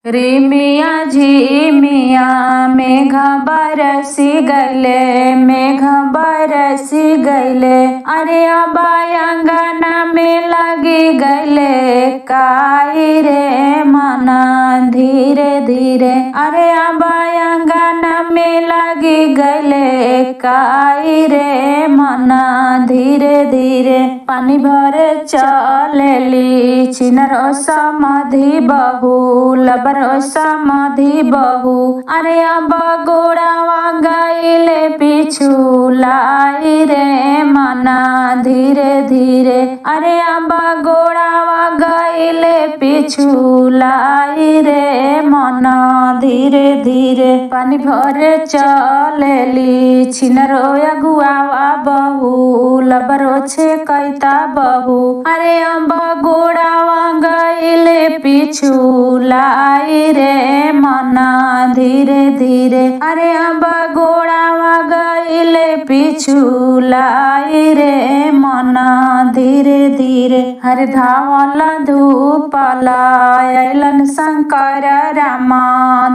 रे मिया जी मिया मेघ बरसी गले, मेघ बरसी गले। अरे अबाय अंगना में लगी गले काई रे मना धीरे धीरे। अरे अबाय अंगना में लगी गले काई रे मना धीरे धीरे। पानी भरे चलेली छिनरो समधि बहू, लबरो समधि बहू। अरे अब गोड़ावा गईले पिछू लाई रे मना धीरे धीरे। अरे अब गोड़ावा गईले पिछू लाई रे मना धीरे धीरे। पानी भरे चलेली छिनरो अगुआवा बहू, लबरो छे कैता बहू। अरे अब गोड़ावा गईले पिछू लाई रे मना धीरे धीरे। अरे अब गोड़ावा गईले पिछू लाई रे मना धीरे धीरे। हरे धावला धूपला आइलन शंकर रामा,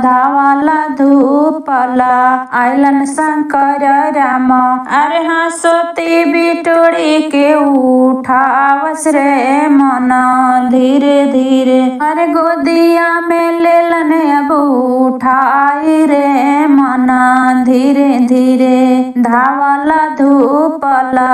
धावला धूपला आइलन शंकर रामा। अरे हंसोती बिटोड़ी के उठावस रे मना धीरे धीरे। अरे गोदिया में लेलन अब उठाई रे मना धीरे धीरे। धावला धूपला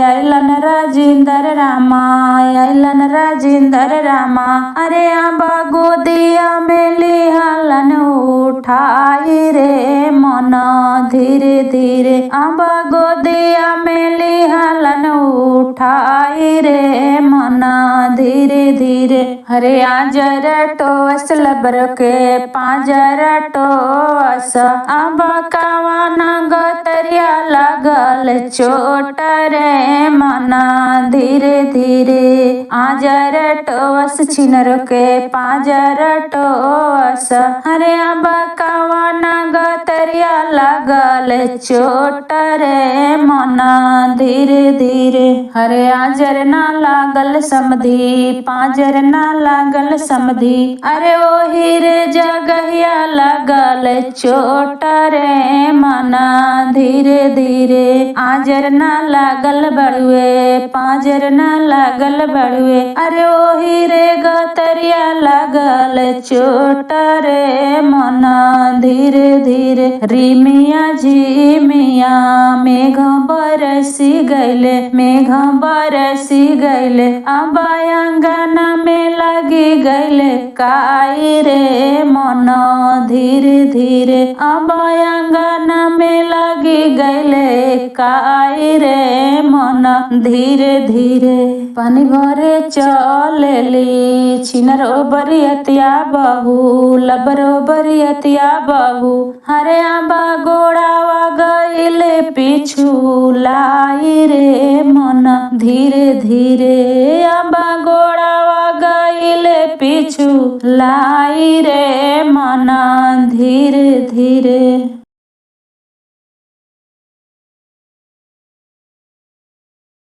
आइलन राजेंद्र रामा, आइलन राजेंद्र रामा। अरे अब गोदिया में लिहलन उठाई रे मना धीरे धीरे। अब गोदिया में लिहलन उठाई रे मना धीरे धीरे। हरे आजर टोस लबर के पाजर टोस। अब कावाना गतरिया लगल चोट रे मना धीरे धीरे। आजर टोस छिनर के पाजर टोस। हरे अब कावाना गतरिया लगल चोट रे मना धीरे धीरे। हरे आजर ना लागल समधी, पाजर ना लागल समधी। अरे ओही रे जगहिया लगल चोट रे मना धीरे धीरे। आजर ना लागल बड़ुए, पाजर ना लागल बड़ुए। अरे ओही रे गतरिया लगल चोट रे मना धीरे धीरे। री मिया जी मिया मेघ बरसी गईले, मेघ बरसी गईले। अब अंगना में लगी गईले काई रे मना धीरे धीरे। अब अंगना में लगी गईले काई रे मना धीरे धीरे। पानी भरे चलेली छिनरो बरियतिया बहू, लबरो बरियतिया बहू। हरे आबा गोड़ावा गईले पिछू लाई रे मना धीरे धीरे। आबा गोड़ावा गईले पिछू लाई रे मना धीरे धीरे।